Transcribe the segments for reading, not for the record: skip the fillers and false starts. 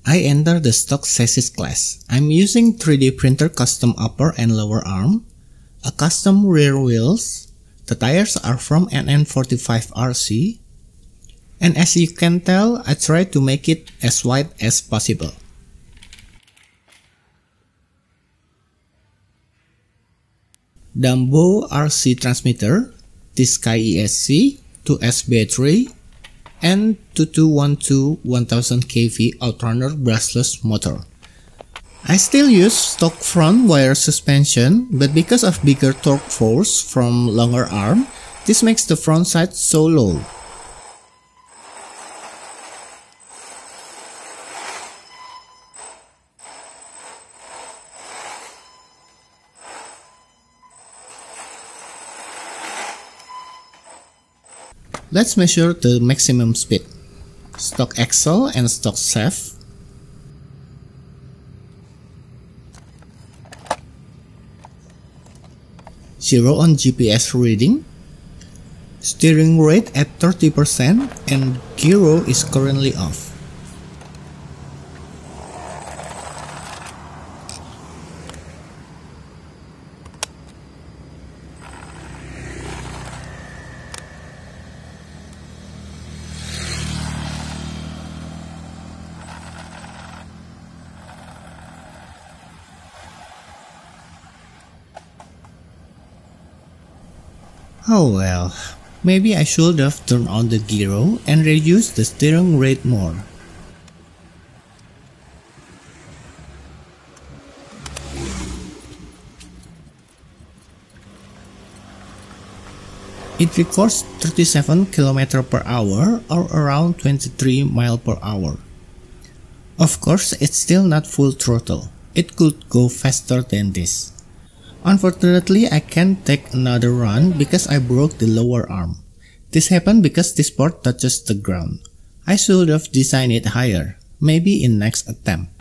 I enter the stock chassis class. I'm using 3D printer custom upper and lower arm, a custom rear wheels. The tires are from NN45RC, and as you can tell, I try to make it as wide as possible. DumboRC transmitter, Tsky ESC, 2S battery, and 2212 1000 kV outrunner brushless motor. I still use stock front wire suspension, but because of bigger torque force from longer arm, this makes the front side so low. Let's measure the maximum speed. Stock axle and stock shaft. Zero on GPS reading. Steering rate at 30% and gyro is currently off. Oh well, maybe I should have turned on the gyro and reduced the steering rate more. It records 37 km per hour or around 23 miles per hour. Of course, it's still not full throttle. It could go faster than this. Unfortunately, I can't take another run because I broke the lower arm. This happened because this part touches the ground. I should have designed it higher, maybe in next attempt.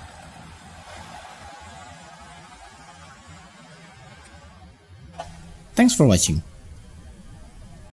Thanks for watching.